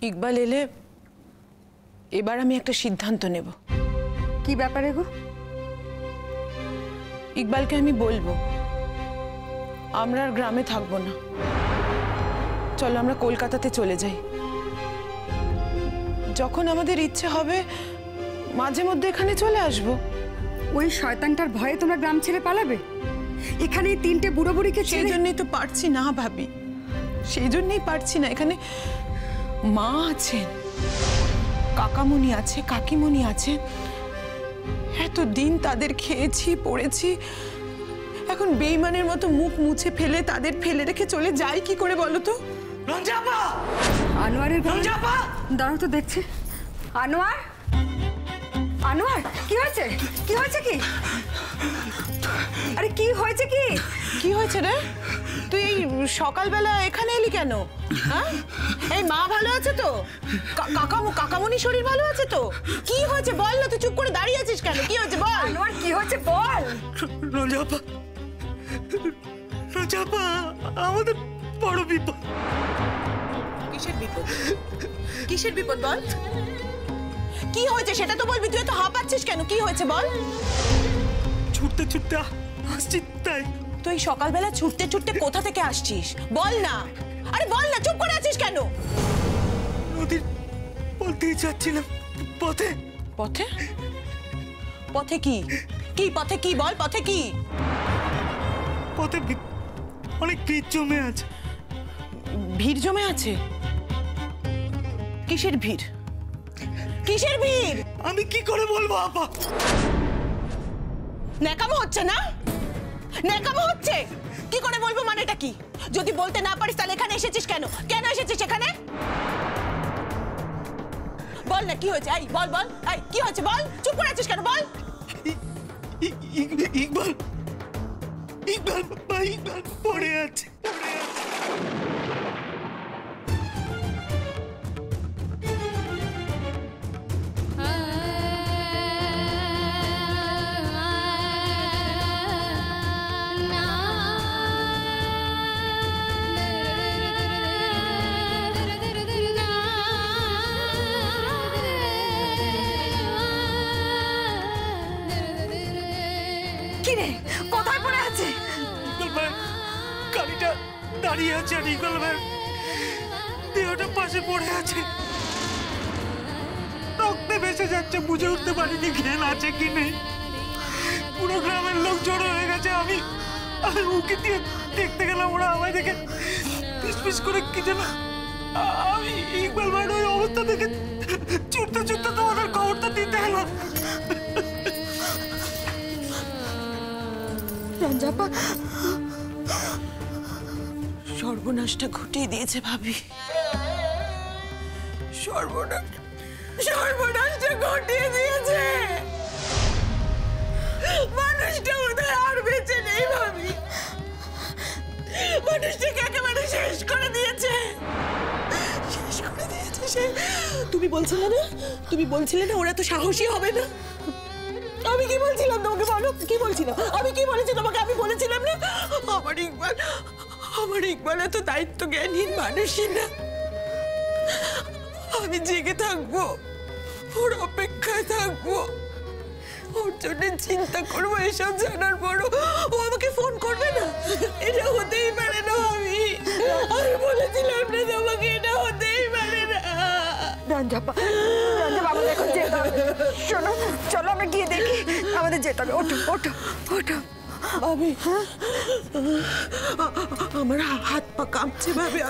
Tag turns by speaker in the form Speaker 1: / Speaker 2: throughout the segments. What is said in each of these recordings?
Speaker 1: ইকবাল এলে এবার আমি একটা সিদ্ধান্ত নেব।
Speaker 2: কি ব্যাপারে গো?
Speaker 1: ইকবালকে আমি বলবো আমরা আর গ্রামে থাকবো না, চলো আমরা কলকাতাতে চলে যাই। যখন আমাদের ইচ্ছে হবে মাঝে মধ্যে এখানে চলে আসবো।
Speaker 2: ওই শয়তানটার ভয়ে তোমরা গ্রাম ছেড়ে পালাবে? এখানে তিনটে বুড়ো বুড়িকে
Speaker 1: সেই জন্যই তো পারছি না ভাবি, সেই জন্যই পারছি না। এখানে মা আছেন, কাকামণি আছে, কাকিমণি আছে, এতদিন তাদের খেয়েছি পড়েছি, এখন বেইমানের মতো মুখ মুছে ফেলে তাদের ফেলে রেখে চলে যাই কি করে বলো তো?
Speaker 2: আনোয়ারের দাঁড়াও তো দেখছি। আনোয়ার, আনোয়ার কি হয়েছে? কি হয়েছে? কি আরে কি হয়েছে? কি
Speaker 1: কি হয়েছে রে? তুই এই সকালবেলা এখানে এলি কেন? হ্যাঁ, এই মা ভালো আছে তো? কাকামণি শরীর ভালো আছে তো? কি হয়েছে বল না, তুই চুপ করে দাঁড়িয়ে আছিস কেন? কি হয়েছে বল
Speaker 2: আনোয়ার, কি হয়েছে বল।
Speaker 3: রঞ্জাপা, রঞ্জাপা, আমাদের বড় বিপদ।
Speaker 1: কিসের বিপদ? কিসের বিপদ বল? কি হয়েছে সেটা তো বলবি। তুই তো হাঁপাচ্ছিস কেন? কি হয়েছে বল।
Speaker 3: ছুটতে ছুটতে আসছি তাই।
Speaker 1: তুই সকালবেলা ছুটতে ছুটতে কোথা থেকে আসছিস বল না। আরে বল না, চুপ করে আছিস কেন?
Speaker 3: নদীর বলতেই যাচ্ছিলাম পথে।
Speaker 1: পথে? পথে কি? কি পথে কি বল? পথে কি?
Speaker 3: পথে অনেক ভিড় জমে আছে।
Speaker 1: ভিড় জমে আছে? কিসের ভিড়? কিসের ভিড়?
Speaker 3: আমি কি করে বলবো আপা?
Speaker 1: ন্যাকামো হচ্ছে না? ন্যাকামো হচ্ছে? কি করে বলবো মানেটা কি? যদি বলতে না পারিস তাহলে এখানে এসেছিস কেন? কেন এসেছিস এখানে? বল না কি হয়েছে? এই বল বল, এই কি হয়েছে বল? চুপ করে আছিস কেন বল?
Speaker 3: ইকবাল, ইকবাল ভাই, ইকবাল পড়ে আছে।
Speaker 2: কোথায় পড়ে আছে?
Speaker 3: গাড়িটা দাঁড়িয়ে আছে আর ইকবাল ভাই দেহটা পাশে পড়ে আছে, রক্তে ভেসে যাচ্ছে। বুঝে উঠতে পারিনি ঘেন আছে কি নেই। পুরো গ্রামের লোক জড়ো হয়ে গেছে। আমি উকি দিয়ে দেখতে গেলাম, ওরা আমায় দেখে পিস করে কি যেন। আমি ইকবাল ভাইয়ের ওই অবস্থা দেখে ছুটতে ছুটতে তোমাদের খবরটা দিতে এলাম।
Speaker 1: রঞ্জাপা সর্বনাশটা ঘটিয়ে দিয়েছে ভাবি। সর্বনাশটা ঘটিয়ে দিয়েছে। মানুষটা বোধহয় আর বেঁচে নেই ভাবি। মানুষটাকে একেবারে শেষ করে দিয়েছে। শেষ করে দিয়েছে সে। তুমি বলছিলে না? তুমি বলছিলে না ওরা তো সাহসী হবে না? আমি কি বলছিলাম তোমাকে বলো? কি বলছিলাম? আমি কি বলেছি তোমাকে? আমি বলেছিলাম না আমার ইকবাল এত দায়িত্ব জ্ঞানহীন মানুষই না। আমি জেগে থাকবো, ওর অপেক্ষায় থাকবো, ওর জন্য চিন্তা করবো। এসব জানার পরও ও আমাকে ফোন করবে না? এটা হতেই পারে না। আমি বলেছিলাম না তোমাকে? এটা হতেই পারে না।
Speaker 2: রঞ্জাপা, রঞ্জাপা, আমাদের এখন যেতে হবে। শোনো, চলো আমরা গিয়ে দেখি। আমাদের যেতে হবে। ওঠো ওঠো ওঠো।
Speaker 1: ভাবি, আমার হাত পা কাঁপছে ভাবি।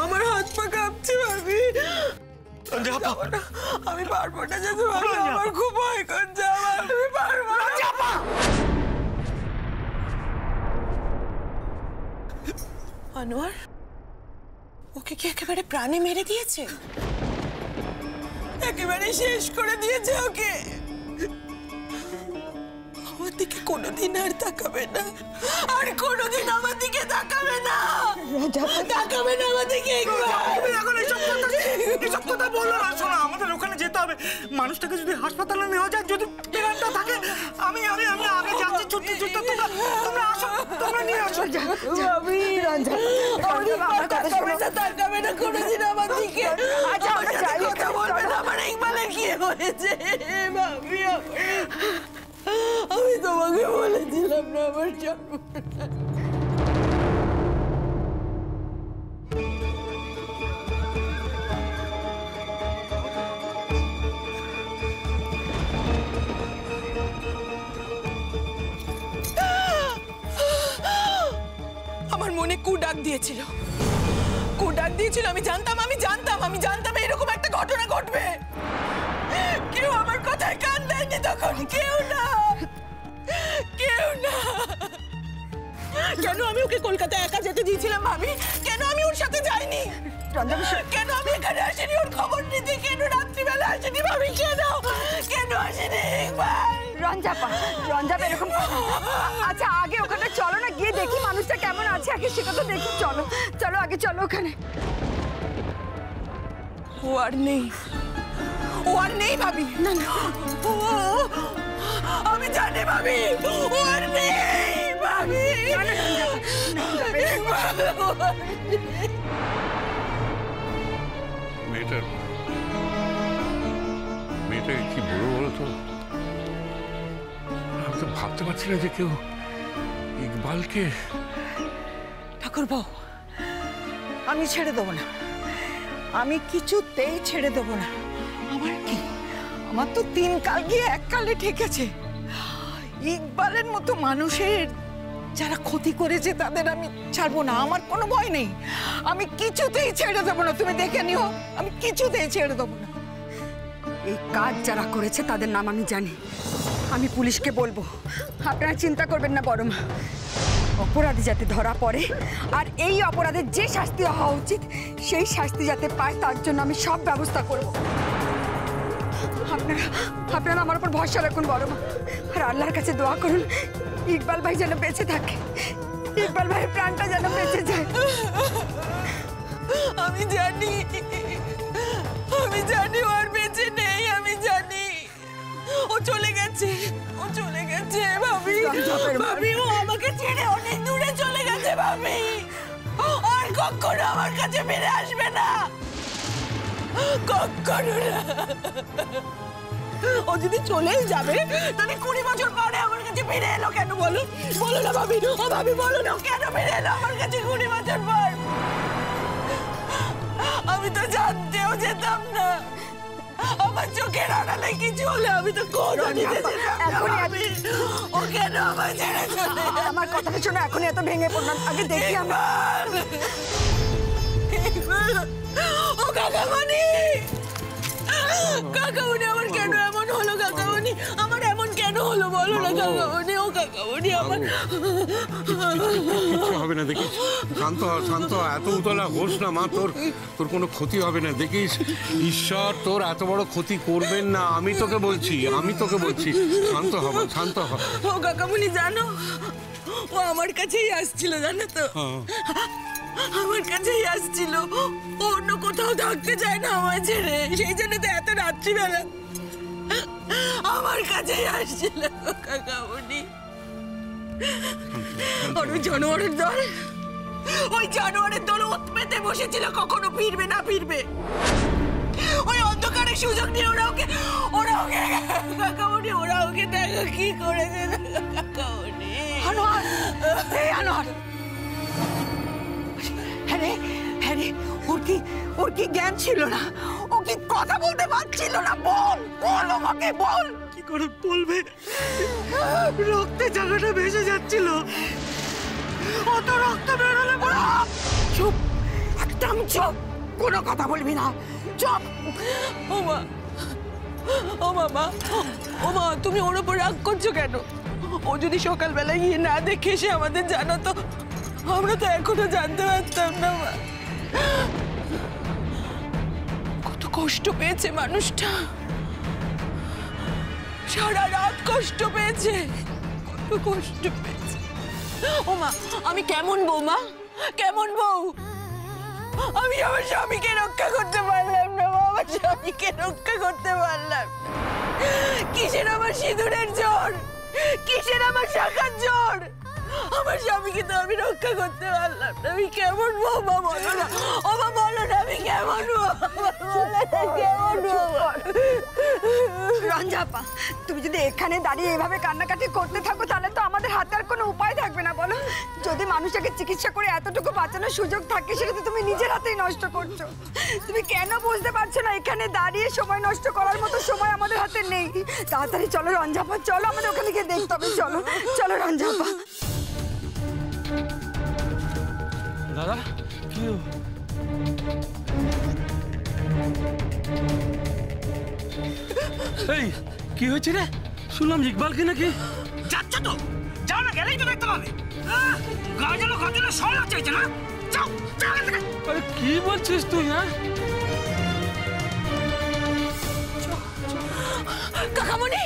Speaker 1: আমার হাত পা কাঁপছে ভাবি। আমি পারবো না যেতে ভাবি। আমার খুব ভয় করছে। আমি পারবো না। আনোয়ার ওকে কি একেবারে প্রাণে মেরে দিয়েছে? একেবারে শেষ করে দিয়েছে ওকে। আমার দিকে কোনোদিন আর তাকাবে না, আর কোনোদিন আমার দিকে তাকাবে না। তাকাবে না আমার দিকে।
Speaker 3: এখন এসব কথা বলো না। শোনো, আমাদের ওখানে যেতে হবে। মানুষটাকে যদি হাসপাতালে নেওয়া যায়, যদি প্ল্যানটা থাকে, আমি আগে যাচ্ছি।
Speaker 2: জুতো তোমরা তোমরা আসো, তোমরা নিয়ে আসো।
Speaker 4: ভাবি
Speaker 2: রঞ্জা
Speaker 4: আমার কথা শোনো, তাকাবে না কোনোদিন আমার দিকে।
Speaker 2: আচ্ছা আমরা যাই,
Speaker 4: কথা বলবে না, আমার ইকবালের কি হয়েছে ভাবি? আমি তোমাকে বলেছিলাম না আমার জন্ম।
Speaker 1: আমার মনে কু ডাক দিয়েছিল, কু ডাক দিয়েছিল। আমি জানতাম এরকম একটা ঘটনা ঘটবে। কেউ আমার কথায় কান দেয়নি তখন, কেউ না। কেন আমি ওকে কলকাতায় একা যেতে দিয়েছিলাম ভাবি? কেন আমি ওর সাথে যাইনি? কেন আমি এখানে আসিনি ওর খবর নিতে? কেন রাত্রিবেলা আসিনি ভাবি? কেন আসিনি একবার?
Speaker 2: রঞ্জাপা এরকম। আচ্ছা আগে ওখানে চলো না, গিয়ে দেখি মানুষটা কেমন আছে আগে, সেটা তো দেখি। চলো চলো আগে চলো ওখানে।
Speaker 1: ও আর নেই ভাবি। না আমি জানি ভাবি, ও আর নেই ভাবি।
Speaker 5: মেয়েটা কি বড় বলো তো, আমি তো ভাবতে পারছি না যে কেউ ইকবালকে।
Speaker 4: ঠাকুরপো, আমি ছেড়ে দেবো না, আমি কিছুতেই ছেড়ে দেবো না। আমার কি, আমার তো 3 কাল গিয়ে 1 কালে ঠেকেছে। ইকবালের মতো মানুষের যারা ক্ষতি করেছে তাদের আমি ছাড়বো না। আমার কোনো ভয় নেই, আমি কিছুতেই ছেড়ে দেবো না। তুমি দেখে নিও, আমি কিছুতেই ছেড়ে দেবো না।
Speaker 2: এই কাজ যারা করেছে তাদের নাম আমি জানি, আমি পুলিশকে বলবো। আপনারা চিন্তা করবেন না বড় মা, অপরাধী যাতে ধরা পড়ে আর এই অপরাধের যে শাস্তি হওয়া উচিত সেই শাস্তি যাতে পায় তার জন্য আমি সব ব্যবস্থা করব। আপনারা আমার উপর ভরসা রাখুন বড় মা, আর আল্লাহর কাছে দোয়া করুন ইকবাল ভাই যেন বেঁচে থাকে, ইকবাল ভাইয়ের প্রাণটা যেন বেঁচে যায়।
Speaker 1: আমি জানি ও আর বেঁচে নেই। আমি জানি ও চলে গেছে ভাবি। ও আমাকে ছেড়ে অনেক দূরে চলে গেছে ভাবি। আর কখনো আমার কাছে ফিরে আসবে না, কখনো না। ও যদি চলেই যাবে তাহলে 20 বছর পরে আমার কাছে ফিরে এলো কেন? বলো না ভাবি। ও ভাবি বলো না, কেন ফিরে এলো আমার কাছে 20 বছর পর? আমি তো জানতেও যেতাম না। আমার চোখের আড়ালে কিছু হলে আমি তো কোনোদিন এখনই ও কেন আমার ছেড়ে চলে?
Speaker 2: আমার কথাটা শোনো, এখনই এত ভেঙে পড়লাম, আগে দেখি আমি।
Speaker 1: ও কাকামণি আমার কেন এমন হলো? কাকামণি আমার এমন কেন হলো বলো না কাকামণি? ও কাকামণি আমার
Speaker 5: কিছু হবে না, দেখিস। শান্ত হ, এত উতলা হোস না মা। তোর কোনো ক্ষতি হবে না, দেখিস। ঈশ্বর তোর এত বড় ক্ষতি করবেন না, আমি তোকে বলছি। শান্ত হ।
Speaker 1: ও কাকামণি জানো, ও আমার কাছেই আসছিল, জানো তো? আমার কাছেই আসছিল। ও অন্য কোথাও থাকতে চায় না আমার ছেড়ে, সেই জন্য তো এত রাত্রিবেলা আমার কাছেই আসছিল কাকামণি। আর ওই জানোয়ারের দল ওত পেতে বসেছিল, কখনো ফিরবে না ফিরবে। ওই অন্ধকারের সুযোগ নিয়ে ওরা ওকে কাকামণি, ওরা ওকে দেখো কি করেছে কাকামণি।
Speaker 4: আনোয়ার, হ্যাঁ রে, ওর কি জ্ঞান ছিল না? ও কি কথা বলতে পারছিল না? বল আমাকে বল।
Speaker 3: কি করে বলবে? রক্তে জায়গাটা ভেসে যাচ্ছিল।
Speaker 4: অত রক্ত বেরোলে চুপ, একদম চুপ, কোনো কথা বলবি না, চুপ।
Speaker 1: ও মা, তুমি ওর উপর রাগ করছো কেন? ও যদি সকালবেলা গিয়ে না দেখে এসে আমাদের জানাতো, আমরা তো এখনো জানতে পারতাম না। মা, কত কষ্ট পেয়েছে মানুষটা, সারা রাত কষ্ট পেয়েছে, কত কষ্ট পেয়েছে। ও মা, আমি কেমন বউ মা, কেমন বউ? আমি আমার স্বামীকে রক্ষা করতে পারলাম না, আমার স্বামীকে রক্ষা করতে পারলাম। কিসের আমার সিঁদুরের জোর,
Speaker 4: কিসের আমার শাখার জোর? আমার স্বামীকে তো আমি রক্ষা করতে পারলাম না। আমি কেমন বাবা বলো না, ও মা বলো না, আমি কেমন
Speaker 2: রঞ্জাপা, তুমি যদি এখানে দাঁড়িয়ে এভাবে কান্নাকাটি করতে থাকো তাহলে তো আমাদের হাতে আর কোনো উপায় থাকবে না বলো। যদি মানুষটাকে চিকিৎসা করে এতটুকু বাঁচানোর সুযোগ থাকে সেটা তো তুমি নিজের হাতেই নষ্ট করছো। তুমি কেন বুঝতে পারছো না এখানে দাঁড়িয়ে সময় নষ্ট করার মতো সময় আমাদের হাতে নেই? তাড়াতাড়ি চলো রঞ্জাপা, চলো আমাদের ওখানে গিয়ে দেখতে হবে। চলো চলো রঞ্জাপা।
Speaker 3: দাদা কি এই কি হয়েছে রে? শুনলাম ইকবালকে নাকি।
Speaker 6: যাচ্ছ তো যাও না, গেলেই তো দেখতে পাবে। গাজলো সব চাইছে না, যাও যাও।
Speaker 3: আরে কি বলছিস তুই? হ্যাঁ
Speaker 4: কাকামণি,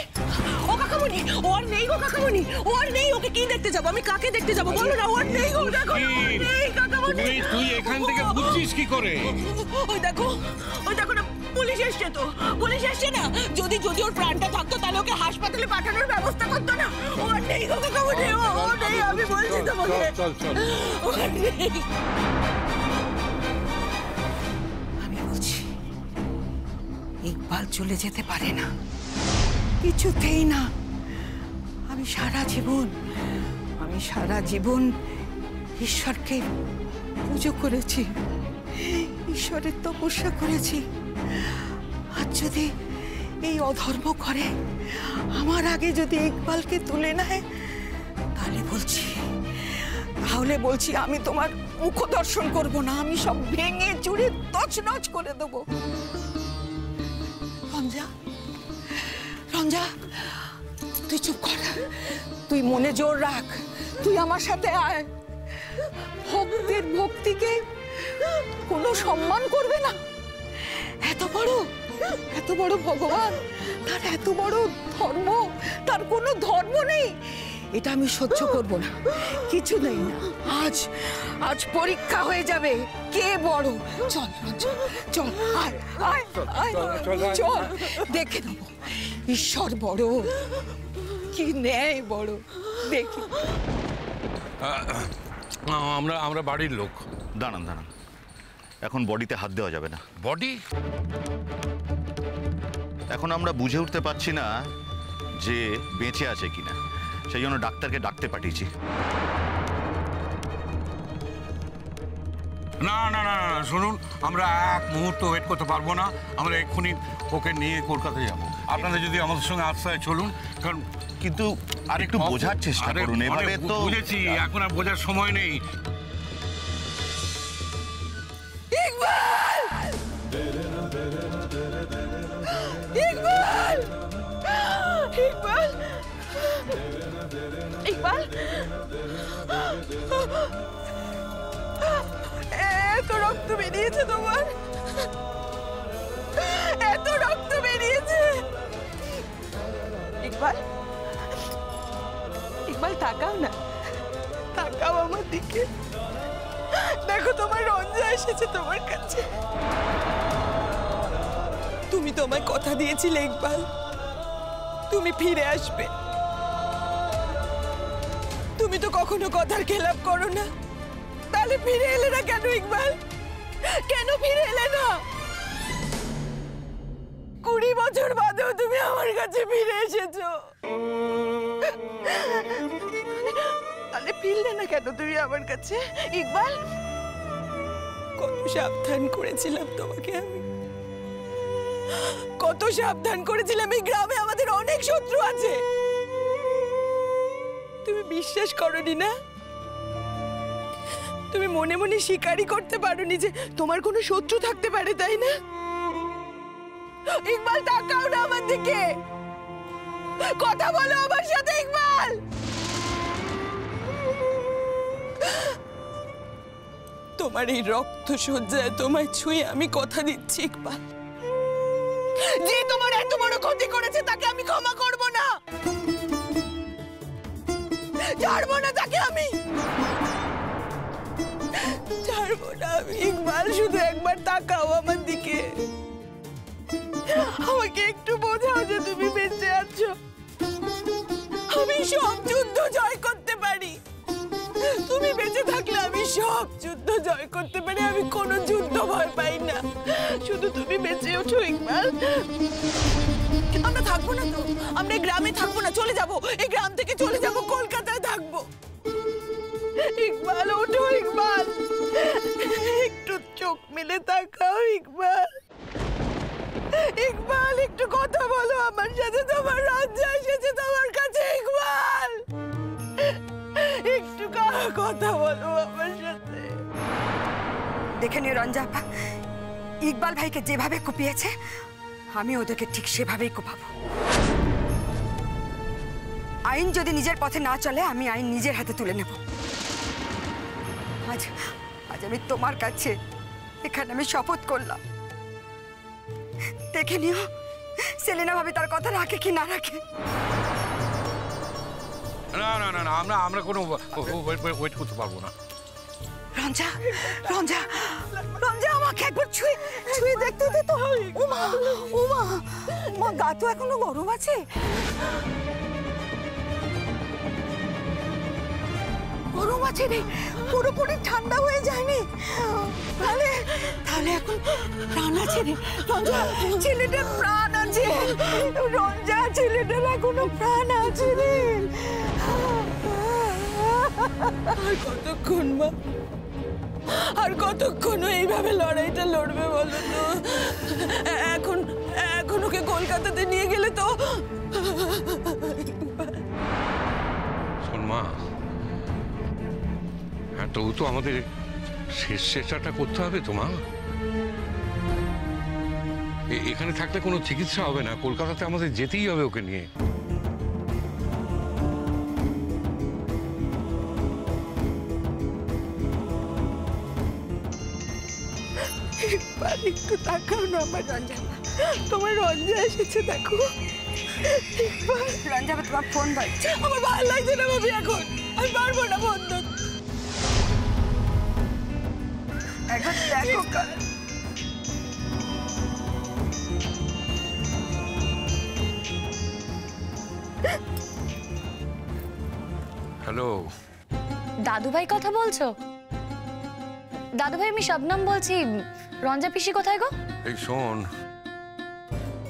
Speaker 4: ও কাকামণি, ওর নেই গো কাকামণি, ওর নেই। ওকে কি দেখতে যাবো? আমি কাকে দেখতে যাবো বলো না? ওর নেই গো, দেখো নেই কাকামণি।
Speaker 5: তুই এখান থেকে বুঝছিস কি করে?
Speaker 4: ওই দেখো না, পুলিশ এসছে তো, পুলিশ এসছে না। যদি ওর প্রাণটা থাকতো তাহলে ওকে হাসপাতালে পাঠানোর ব্যবস্থা করতো না। ওর নেই গো কাকামণি, ও নেই, আমি বলছি তোমাকে। ওর নেই। আমি বলছি ইকবাল চলে যেতে পারে না, কিছুতেই না। আমি সারা জীবন ঈশ্বরকে পুজো করেছি, ঈশ্বরের তপস্যা করেছি। আর যদি এই অধর্ম করে, আমার আগে যদি ইকবালকে তুলে নেয়, তাহলে বলছি আমি তোমার মুখ দর্শন করব না। আমি সব ভেঙে চুরে তছনছ করে দেবো। রঞ্জা, তুই চুপ কর, তুই মনে জোর রাখ, তুই আমার সাথে আয়। ভক্তের ভক্তিকে কোনো সম্মান করবে না? এত বড় ভগবান, তার এত বড় ধর্ম, তার কোনো ধর্ম নেই। এটা আমি সহ্য করব না, কিছু নেই না। আজ পরীক্ষা হয়ে যাবে কে বড়। চল চল, চল, দেখে নেব ঈশ্বর বড় কি ন্যায় বড়, দেখি।
Speaker 5: আমরা বাড়ির লোক।
Speaker 7: দাঁড়ান, এখন বডিতে হাত দেওয়া যাবে না।
Speaker 5: বডি?
Speaker 7: এখন আমরা বুঝে উঠতে পারছি না যে বেঁচে আছে কিনা, সেই জন্য ডাক্তারকে ডাকতে পাঠিয়েছি।
Speaker 5: না, শুনুন, আমরা এক মুহূর্ত ওয়েট করতে পারবো না। আমরা এক্ষুনি ওকে নিয়ে কলকাতা যাব। আপনাদের যদি আমাদের সঙ্গে আসতে হয় চলুন। কারণ
Speaker 7: কিন্তু আর একটু বোঝার চেষ্টা করুন। এবারে তো
Speaker 5: বুঝেছি, এখন আর বোঝার সময় নেই।
Speaker 1: ইকবাল, এত রক্ত বেরিয়েছে তোমার, এত রক্ত বেরিয়েছে। ইকবাল তাকাও না, তাকাও আমার দিকে। দেখো তোমার রঞ্জা এসেছে তোমার কাছে। তুমি তোমায় কথা দিয়েছিলে ইকবাল, তুমি ফিরে আসবে। তুমি তো কখনো কথার খেলাপ করো না, তাহলে ফিরে এলে না কেন ইকবাল? কেন ফিরে এলে না? 20 বছর বাদেও তুমি আমার কাছে ফিরে এসেছো, তাহলে ফিরলে না কেন তুমি আমার কাছে ইকবাল? কত সাবধান করেছিলাম তোমাকে আমি, কত সাবধান করেছিলাম। এই গ্রামে আমাদের অনেক শত্রু আছে, তুমি বিশ্বাস করোনি না? তুমি মনে মনে স্বীকারই করতে পারোনি যে তোমার কোনো শত্রু থাকতে পারে, তাই না? ইকবাল তাকাও না আমার দিকে, কথা বলো আমার সাথে ইকবাল। তোমার এই রক্ত সজ্জায় তোমায় ছুঁয়ে আমি কথা দিচ্ছি ইকবাল, যে তোমার এত বড় ক্ষতি করেছে তাকে আমি ক্ষমা করব না, ছাড়বো না তাকে, আমি ছাড়বো না আমি। ইকবাল শুধু একবার তাকাও আমার দিকে, আমাকে একটু বোঝাও যে তুমি বেঁচে আছো। আমি সব যুদ্ধ জয় করতে পারি। তুমি বেঁচে থাকলে আমি সব যুদ্ধ জয় করতে পারি, আমি কোনো যুদ্ধ ভয় পাই না। শুধু তুমি বেঁচে ওঠো ইকবাল। আমরা থাকবো না তো, আমরা এই গ্রামে থাকবো না, চলে যাব, এই গ্রাম থেকে চলে যাব, কলকাতায় থাকবো। ইকবাল ওঠো ইকবাল, একটু চোখ মেলে তাকাও ইকবাল। ইকবাল একটু কথা বলো আমার সাথে, তোমার লজ্জা এসেছে তোমার কাছে ইকবাল, একটু কথা বলো আমার সাথে।
Speaker 2: দেখে নিও রঞ্জা আপা, ইকবাল ভাইকে যেভাবে কুপিয়েছে আমি ওদেরকে ঠিক সেভাবেই কুপাবো। আইন যদি নিজের পথে না চলে আমি আইন নিজের হাতে তুলে নেব। আজ আজ আমি তোমার কাছে এখানে আমি শপথ করলাম, দেখে নিও সেলিনা ভাবি তার কথা রাখে কি না রাখে।
Speaker 5: না না না না, আমরা কোনো ওয়েট করতে পারবো না।
Speaker 4: রঞ্জা রঞ্জা রঞ্জা, আমাকে একবার ছুঁয়ে দেখতে দে তো। ওমা ওমা, মা গা তো এখনো গরম আছে। গরম আছে রে, পুরোপুরি ঠান্ডা হয়ে যায়নি। তাহলে তাহলে এখন প্রাণ আছে রে রঞ্জা, ছেলেটার প্রাণ আছে। রঞ্জা, ছেলেটার এখনো প্রাণ আছে রে।
Speaker 1: আর কতক্ষণ মা, আর কতক্ষণ এইভাবে লড়াইটা লড়বে বলো তো? এখন ওকে কলকাতাতে নিয়ে গেলে তো।
Speaker 5: শোন মা, হ্যাঁ তবু তো আমাদের শেষ চেষ্টাটা করতে হবে তো মা। এখানে থাকলে কোনো চিকিৎসা হবে না, কলকাতাতে আমাদের যেতেই হবে ওকে নিয়ে।
Speaker 1: একটু তাকাও না আমার রঞ্জা, তোমার রঞ্জা এসেছে দেখো।
Speaker 2: রঞ্জা তোমার ফোন বাজছে,
Speaker 1: আমার ভালো লাগছে না ভাবি, এখন আমি পারবো না বন্ধ।
Speaker 2: একবার দেখো।
Speaker 5: হ্যালো
Speaker 8: দাদুভাই কথা বলছো? দাদুভাই আমি শবনম বলছি। রঞ্জা পিসি কোথায় গো?
Speaker 5: এই শোন,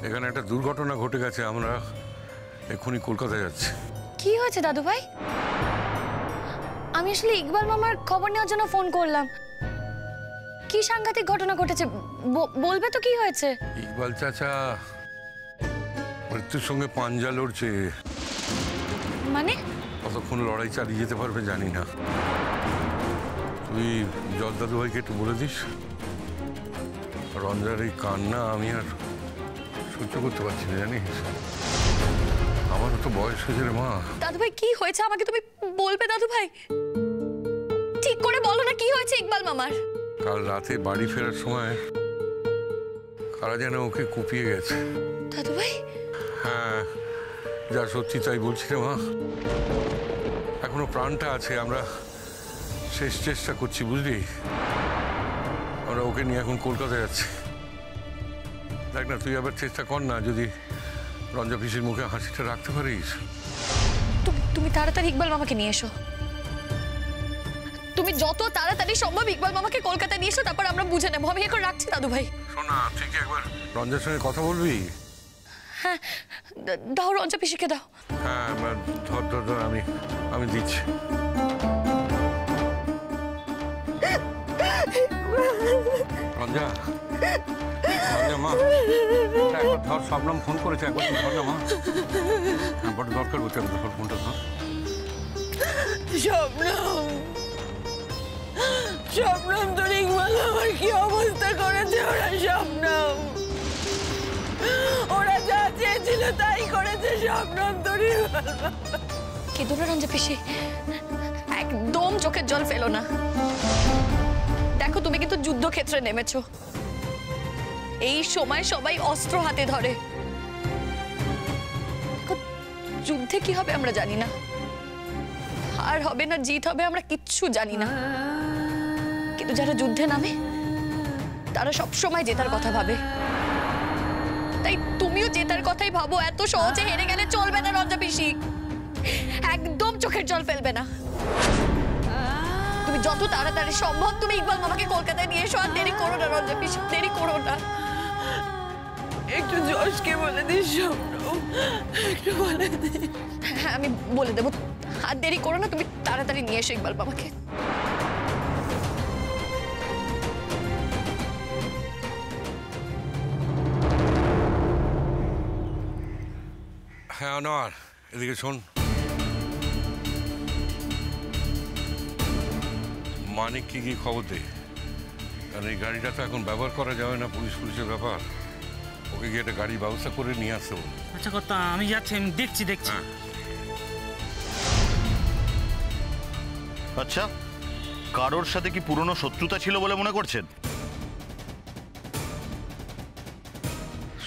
Speaker 5: এখানে একটা দুর্ঘটনা ঘটে গেছে, আমরা এক্ষুনি কলকাতায় যাচ্ছি।
Speaker 8: কি হয়েছে দাদুভাই? আমি আসলে ইকবাল মামার খবর নেওয়ার জন্য ফোন করলাম। কি সাংঘাতিক ঘটনা ঘটেছে, বলবে তো কি হয়েছে?
Speaker 5: ইকবাল চাচা মৃত্যুর সঙ্গে পাঞ্জা লড়ছে।
Speaker 8: মানে?
Speaker 5: কতক্ষণ লড়াই চালিয়ে যেতে পারবে জানি না। তুই জজ দাদু ভাইকে একটু বলে দিস। রঞ্জার এই কান্না আমি আর সহ্য করতে পারছি না জানিস, আমারও তো বয়স হয়েছে রে মা।
Speaker 8: দাদুভাই কি হয়েছে আমাকে তুমি বলবে দাদুভাই? ঠিক করে বলো না কি হয়েছে ইকবাল মামার।
Speaker 5: কাল রাতে বাড়ি ফেরার সময় কারা যেন ওকে কুপিয়ে গেছে।
Speaker 8: দাদুভাই?
Speaker 5: হ্যাঁ, যা সত্যি তাই বলছি রে মা। এখনো প্রাণটা আছে, আমরা শেষ চেষ্টা করছি বুঝলি। আমরা ওকে নিয়ে এখন কলকাতায় যাচ্ছি। দেখ না, তুই আবার চেষ্টা কর না, যদি রঞ্জা পিসির মুখে হাসিটা রাখতে পারিস।
Speaker 8: তুমি তাড়াতাড়ি ইকবাল মামাকে নিয়ে এসো। তুমি যত তাড়াতাড়ি সম্ভব ইকবাল মামাকে কলকাতায় নিয়ে এসো, তারপর আমরা বুঝে নেবো। আমি এখন রাখছি দাদুভাই।
Speaker 5: শোন না, তুই কি একবার রঞ্জার সঙ্গে কথা বলবি?
Speaker 8: হ্যাঁ দাও, রঞ্জা পিসিকে দাও।
Speaker 5: হ্যাঁ ধর ধর ধর, আমি দিচ্ছি। রঞ্জা, রঞ্জা মা, একবার ধর, শবনম ফোন করেছে, একবার ধর না মা। বড় দরকার বলছে, ধর ফোনটা ধর।
Speaker 1: শবনম, শবনম তোর ইকবাল আমার কি অবস্থা করেছে ওরা। শবনম, ওরা যা চেয়েছিল তাই করেছে। শবনম তোর
Speaker 8: কেঁদো না রঞ্জা পিসি, একদম চোখের জল ফেলো না। দেখো তুমি কিন্তু যুদ্ধক্ষেত্রে নেমেছো। এই সময় সবাই অস্ত্র হাতে ধরে। যুদ্ধে কি হবে আমরা জানি না, হার হবে না জিত হবে আমরা কিচ্ছু জানি না, কিন্তু যারা যুদ্ধে নামে তারা সব সময় জেতার কথা ভাবে। তাই তুমিও জেতার কথাই ভাবো। এত সহজে হেরে গেলে চলবে না রঞ্জা পিসি। একদম চোখের জল ফেলবে না। তুমি যত তাড়াতাড়ি সম্ভব তুমি ইকবাল মামাকে কলকাতায় নিয়ে এসো, আর দেরি করো না রঞ্জা পিসি, দেরি করো না।
Speaker 1: একটু যশকে বলে দিস শোভন, একটু বলে দিস।
Speaker 8: হ্যাঁ আমি বলে দেবো, আর দেরি করো না, তুমি তাড়াতাড়ি নিয়ে এসো ইকবাল মামাকে।
Speaker 5: হ্যাঁ আনোয়ার, এদিকে শোন। মানিককে গিয়ে খবর দে, কারণ এই গাড়িটা তো এখন ব্যবহার করা যাবে না, পুলিশের ব্যাপার। ওকে গিয়ে একটা গাড়ির ব্যবস্থা করে নিয়ে আসতে বল।
Speaker 6: আচ্ছা কথা, আমি যাচ্ছি, আমি দেখছি।
Speaker 5: হ্যাঁ।
Speaker 7: আচ্ছা, কারোর সাথে কি পুরনো শত্রুতা ছিল বলে মনে করছেন?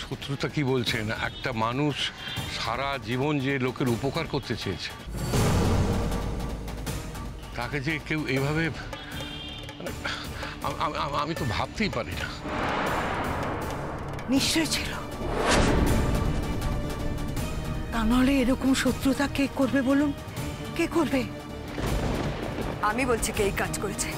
Speaker 5: শত্রুতা কি বলছেন? একটা মানুষ সারা জীবন যে লোকের উপকার করতে চেয়েছে, তাকে যে কেউ এইভাবে, মানে আমি তো ভাবতেই পারি না।
Speaker 4: নিশ্চয় ছিল, তা নাহলে এরকম শত্রুতা কে করবে বলুন? কে করবে?
Speaker 2: আমি বলছি কে এই কাজ করেছে।